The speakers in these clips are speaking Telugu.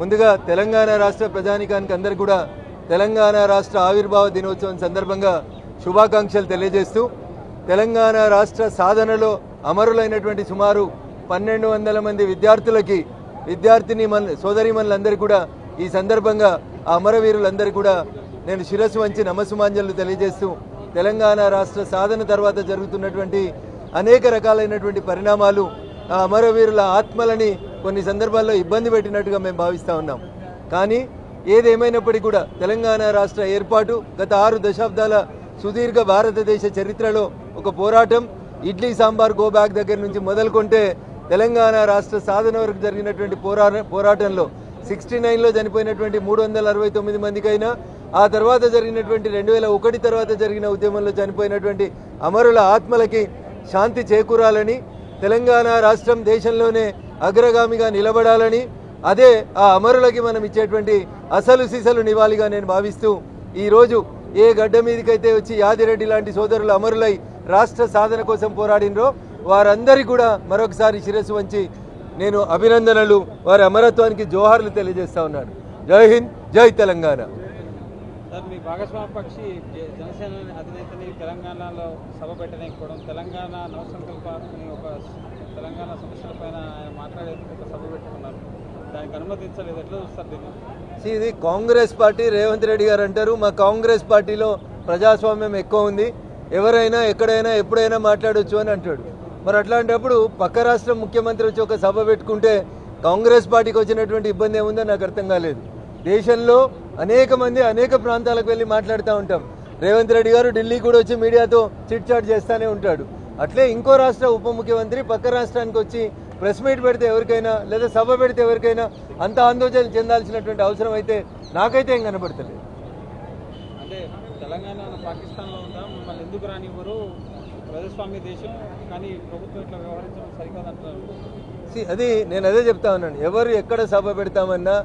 ముందుగా తెలంగాణ రాష్ట్ర ప్రజానికానికి అందరికీ కూడా తెలంగాణ రాష్ట్ర ఆవిర్భావ దినోత్సవం సందర్భంగా శుభాకాంక్షలు తెలియజేస్తూ తెలంగాణ రాష్ట్ర సాధనలో అమరులైనటువంటి సుమారు 1200 మంది విద్యార్థులకి విద్యార్థిని సోదరీమణులందరికీ కూడా ఈ సందర్భంగా ఆ అమరవీరులందరికీ కూడా నేను శిరస్సు వంచి నమస్సుమాంజలు తెలియజేస్తూ తెలంగాణ రాష్ట్ర సాధన తర్వాత జరుగుతున్నటువంటి అనేక రకాలైనటువంటి పరిణామాలు ఆ అమరవీరుల ఆత్మలని కొన్ని సందర్భాల్లో ఇబ్బంది పెట్టినట్టుగా మేము భావిస్తూ ఉన్నాం. కానీ ఏదేమైనప్పటికీ కూడా తెలంగాణ రాష్ట్ర ఏర్పాటు గత 6 దశాబ్దాల సుదీర్ఘ భారతదేశ చరిత్రలో ఒక పోరాటం. ఇడ్లీ సాంబార్ గో బ్యాక్ దగ్గర నుంచి మొదలుకొంటే తెలంగాణ రాష్ట్ర సాధన వరకు జరిగినటువంటి పోరాటంలో 69లో చనిపోయినటువంటి 369 మందికైనా, ఆ తర్వాత జరిగినటువంటి 2001 తర్వాత జరిగిన ఉద్యమంలో చనిపోయినటువంటి అమరుల ఆత్మలకి శాంతి చేకూరాలని, తెలంగాణ రాష్ట్రం దేశంలోనే అగ్రగామిగా నిలబడాలని, అదే ఆ అమరులకి మనం ఇచ్చేటువంటి అసలు సిసలు నివాళిగా నేను భావిస్తూ ఈరోజు ఏ గడ్డ మీదకైతే వచ్చి యాదిరెడ్డి లాంటి సోదరులు అమరులై రాష్ట్ర సాధన కోసం పోరాడినరో వారందరికీ కూడా మరొకసారి శిరస్సు వంచి నేను అభినందనలు, వారి అమరత్వానికి జోహార్లు తెలియజేస్తా ఉన్నాను. జై హింద్, జై తెలంగాణ. సార్, మీ భాగస్వామ్య పక్షి జనసేన అధినేతని తెలంగాణలో సభ పెట్టలేకపోవడం, తెలంగాణ నవసంకల్పాన్ని ఒక తెలంగాణ సమస్యలపైన ఆయన మాట్లాడేందుకు ఒక సభ పెట్టుకున్నారు, దానికి అనుమతించలేదు. ఎట్లా చూస్తారు దీన్ని? ఇది కాంగ్రెస్ పార్టీ. రేవంత్ రెడ్డి గారు అంటారు మా కాంగ్రెస్ పార్టీలో ప్రజాస్వామ్యం ఎక్కువ ఉంది, ఎవరైనా ఎక్కడైనా ఎప్పుడైనా మాట్లాడొచ్చు అని అంటాడు. మరి అట్లాంటప్పుడు పక్క రాష్ట్రం ముఖ్యమంత్రి వచ్చి ఒక సభ పెట్టుకుంటే కాంగ్రెస్ పార్టీకి వచ్చినటువంటి ఇబ్బంది ఏముందో నాకు అర్థం కాలేదు. దేశంలో అనేక మంది అనేక ప్రాంతాలకు వెళ్ళి మాట్లాడుతూ ఉంటాం. రేవంత్ రెడ్డి గారు ఢిల్లీ కూడా వచ్చి మీడియాతో చిట్ చాట్ చేస్తూనే ఉంటాడు. అట్లే ఇంకో రాష్ట్ర ఉప ముఖ్యమంత్రి పక్క రాష్ట్రానికి వచ్చి ప్రెస్ మీట్ పెడితే ఎవరికైనా లేదా సభ పెడితే ఎవరికైనా అంత ఆందోళన చెందాల్సినటువంటి అవసరం అయితే నాకైతే ఏం కనబడతలేదు. అంటే తెలంగాణ పాకిస్తాన్లో ఉందా, మమ్మల్ని ఎందుకు రానివ్వరు, ప్రజాస్వామ్య దేశం, కానీ ప్రభుత్వం ఇట్లా వ్యవహరించడం సరికాదంటారు. అది నేను అదే చెప్తా ఉన్నాను. ఎవరు ఎక్కడ సభ పెడతామన్నా,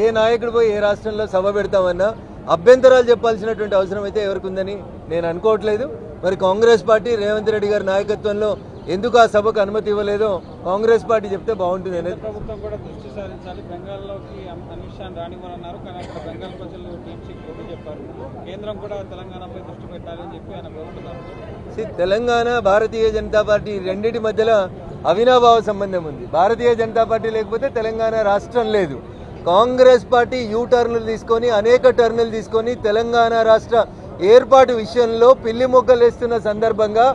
ఏ నాయకుడు పోయి ఏ రాష్ట్రంలో సభ పెడతామన్నా అభ్యంతరాలు చెప్పాల్సినటువంటి అవసరం అయితే ఎవరికి ఉందని నేను అనుకోవట్లేదు. మరి కాంగ్రెస్ పార్టీ రేవంత్ రెడ్డి గారి నాయకత్వంలో ఎందుకు ఆ సభకు అనుమతి ఇవ్వలేదో కాంగ్రెస్ పార్టీ చెప్తే బాగుంటుంది అనేది. ప్రభుత్వం కూడా దృష్టి సారించాలి, బెంగాల్లోకి అమిత్ రానివ్వరన్నారు, కానీ అక్కడ బెంగాల్ ప్రజలు టీమ్షిప్ కూడా చెప్పారు. కేంద్రం కూడా తెలంగాణపై దృష్టి పెట్టాలని చెప్పి ఆయన కోరుతున్నారు. తెలంగాణ భారతీయ జనతా పార్టీ రెండింటి మధ్యలో అవినాభావ సంబంధం ఉంది. భారతీయ జనతా పార్టీ లేకపోతే తెలంగాణ రాష్ట్రం లేదు. కాంగ్రెస్ పార్టీ టర్నులు తీసుకొని అనేక టర్నులు తీసుకొని తెలంగాణ రాష్ట్ర ఏర్పాటు విషయంలో పిల్లి మొగ్గలేస్తున్న సందర్భంగా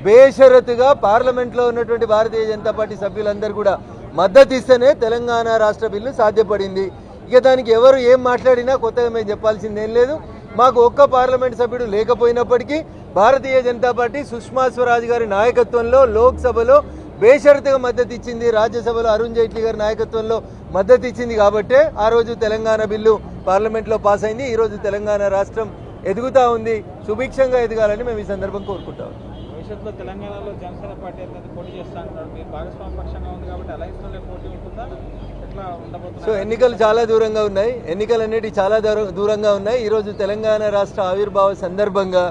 బేషరతుగా పార్లమెంట్లో ఉన్నటువంటి భారతీయ జనతా పార్టీ సభ్యులందరూ కూడా మద్దతు ఇస్తేనే తెలంగాణ రాష్ట్ర బిల్లు సాధ్యపడింది. ఇక దానికి ఎవరు ఏం మాట్లాడినా కొత్తగా మేము చెప్పాల్సిందేం లేదు. మాకు ఒక్క పార్లమెంట్ సభ్యుడు లేకపోయినప్పటికీ భారతీయ జనతా పార్టీ సుష్మా స్వరాజ్ గారి నాయకత్వంలో లోక్సభలో బేషరతుగా మద్దతు ఇచ్చింది, రాజ్యసభలో అరుణ్ జైట్లీ గారి నాయకత్వంలో మద్దతు ఇచ్చింది. కాబట్టే ఆ రోజు తెలంగాణ బిల్లు పార్లమెంట్లో పాస్ అయింది. ఈరోజు తెలంగాణ రాష్ట్రం ఎదుగుతా ఉంది, సుభిక్షంగా ఎదగాలని మేము ఈ సందర్భం కోరుకుంటాం. భవిష్యత్తులో తెలంగాణలో జనసేన పార్టీ అయితే పోటీ చేస్తా అంటారు. మీరు భాగస్వామ్య పక్షంగా ఉంది కాబట్టి అలయన్స్లోనే పోటీ ఉంటుందా, ఎట్లా ఉండబోతుంది? సో ఎన్నికలు చాలా దూరంగా ఉన్నాయి, ఎన్నికలు అనేవి చాలా దూరంగా ఉన్నాయి. ఈరోజు తెలంగాణ రాష్ట్ర ఆవిర్భావ సందర్భంగా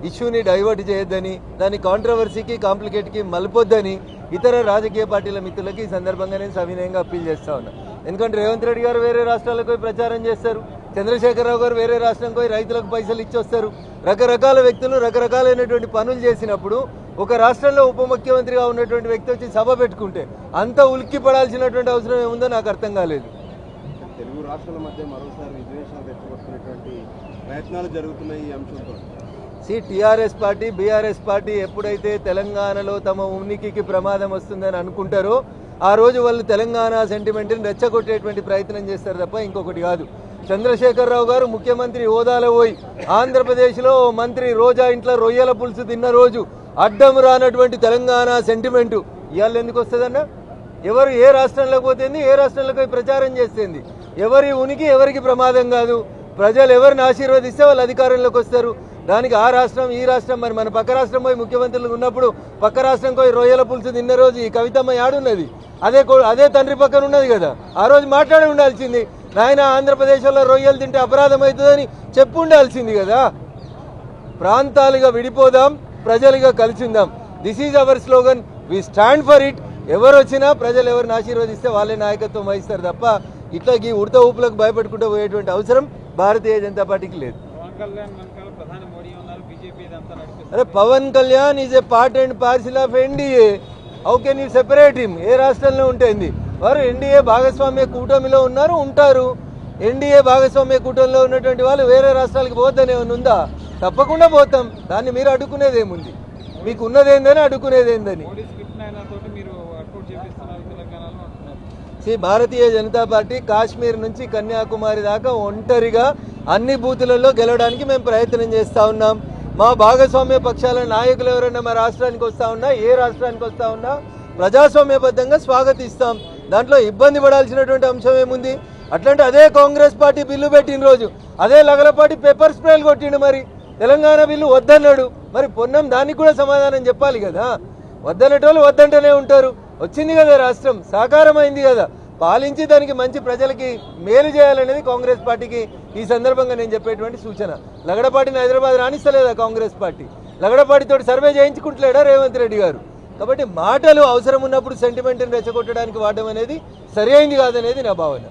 ఇష్యూని డైవర్ట్ చేయొద్దని, దాని కాంట్రవర్సీకి కాంప్లికేట్కి మలపొద్దని ఇతర రాజకీయ పార్టీల మిత్రులకి ఈ సందర్భంగా నేను సవినయంగా అప్పీల్ చేస్తా ఉన్నా. ఎందుకంటే రేవంత్ రెడ్డి గారు వేరే రాష్ట్రాలకు పోయి ప్రచారం చేస్తారు, చంద్రశేఖరరావు గారు వేరే రాష్ట్రంకి పోయి రైతులకు పైసలు ఇచ్చొస్తారు. రకరకాల వ్యక్తులు రకరకాలైనటువంటి పనులు చేసినప్పుడు ఒక రాష్ట్రంలో ఉప ముఖ్యమంత్రిగా ఉన్నటువంటి వ్యక్తి వచ్చి సభ పెట్టుకుంటే అంత ఉలిక్కి పడాల్సినటువంటి అవసరం ఏముందో నాకు అర్థం కాలేదు. తెలుగు రాష్ట్రాల మధ్య మరోసారి విద్వేషాలు రెచ్చగొట్టుకునేటువంటి ప్రయత్నాలు జరుగుతున్నాయి ఈ అంశంతో. టీఆర్ఎస్ పార్టీ బీఆర్ఎస్ పార్టీ ఎప్పుడైతే తెలంగాణలో తమ ఉనికికి ప్రమాదం వస్తుందని అనుకుంటారో ఆ రోజు వాళ్ళు తెలంగాణ సెంటిమెంట్ని రెచ్చగొట్టేటువంటి ప్రయత్నం చేస్తారు తప్ప ఇంకొకటి కాదు. చంద్రశేఖరరావు గారు ముఖ్యమంత్రి హోదాలో పోయి ఆంధ్రప్రదేశ్లో మంత్రి రోజా ఇంట్లో రొయ్యల పులుసు తిన్న రోజు అడ్డం రానటువంటి తెలంగాణ సెంటిమెంటు ఇవాళ ఎందుకు వస్తుందన్న? ఎవరు ఏ రాష్ట్రంలోకి పోతుంది, ఏ రాష్ట్రంలోకి పోయి ప్రచారం చేస్తుంది, ఎవరి ఉనికి ఎవరికి ప్రమాదం కాదు. ప్రజలు ఎవరిని ఆశీర్వదిస్తే వాళ్ళు అధికారంలోకి వస్తారు. దానికి ఆ రాష్ట్రం ఈ రాష్ట్రం, మరి మన పక్క రాష్ట్రం పోయి ముఖ్యమంత్రులు ఉన్నప్పుడు పక్క రాష్ట్రం పోయి రొయ్యల పులుసు తిన్న రోజు ఈ కవితమ్మ యాడున్నది? అదే తండ్రి పక్కన ఉన్నది కదా. ఆ రోజు మాట్లాడి ఉండాల్సింది, నాయన ఆంధ్రప్రదేశ్లో రొయ్యలు తింటే అపరాధం అవుతుందని చెప్పు ఉండాల్సింది కదా. ప్రాంతాలుగా విడిపోదాం, ప్రజలుగా కలిసిందాం. This is our slogan, we stand for it. ఎవరు వచ్చినా ప్రజలు ఎవరిని ఆశీర్వదిస్తే వాళ్ళే నాయకత్వం వహిస్తారు తప్ప ఇట్లా ఈ ఉడత ఊపులకు భయపడుకుంటూ పోయేటువంటి అవసరం భారతీయ జనతా పార్టీకి లేదు. పవన్ కళ్యాణ్ వెనకాల ప్రధాని మోడీ ఉన్నారు, బీజేపీ ఇదంతా నడిపిస్తారు. అరే Pawan Kalyan is a part and parcel of NDA. How can you separate him? ఏ రాష్ట్రంలో ఉంటుంది? వారు ఎన్డీఏ భాగస్వామ్య కూటమిలో ఉన్నారు, ఉంటారు. ఎన్డీఏ భాగస్వామ్య కూటమిలో ఉన్నటువంటి వాళ్ళు వేరే రాష్ట్రాలకు పోద్దని ఏమైనా ఉందా? తప్పకుండా పోతాం. దాన్ని మీరు అడ్డుకునేది ఏముంది? మీకు ఉన్నదేందని అడ్డుకునేది ఏందని? మోడీ స్క్రిప్ట్ అయినా తోటి మీరు వర్కౌట్ చేపిస్తున్నారు తెలంగాణలో అంటున్నారు. భారతీయ జనతా పార్టీ కాశ్మీర్ నుంచి కన్యాకుమారి దాకా ఒంటరిగా అన్ని బూతులలో గెలవడానికి మేము ప్రయత్నం చేస్తూ ఉన్నాం. మా భాగస్వామ్య పక్షాల నాయకులు ఎవరైనా మా రాష్ట్రానికి వస్తూ ఉన్నా, ఏ రాష్ట్రానికి వస్తూ ఉన్నా ప్రజాస్వామ్యబద్ధంగా స్వాగతిస్తాం. దాంట్లో ఇబ్బంది పడాల్సినటువంటి అంశం ఏముంది? అట్లాంటి అదే కాంగ్రెస్ పార్టీ బిల్లు పెట్టిన రోజు అదే లగలపాటి పెప్పర్ స్ప్రేలు కొట్టిండు. మరి తెలంగాణ బిల్లు వద్దన్నాడు. మరి పొన్నం దానికి కూడా సమాధానం చెప్పాలి కదా. వద్దనేటోళ్ళు వద్దంటూనే ఉంటారు. వచ్చింది కదా రాష్ట్రం, సాకారం అయింది కదా, పాలించి దానికి మంచి ప్రజలకి మేలు చేయాలనేది కాంగ్రెస్ పార్టీకి ఈ సందర్భంగా నేను చెప్పేటువంటి సూచన. లగడపాటిని హైదరాబాద్ రాణిస్తలేదా కాంగ్రెస్ పార్టీ? లగడపాటితో సర్వే చేయించుకుంటలేడా రేవంత్ రెడ్డి గారు? కాబట్టి మాటలు అవసరం ఉన్నప్పుడు సెంటిమెంట్ని రెచ్చగొట్టడానికి వాడడం అనేది సరి అయింది కాదనేది నా భావన.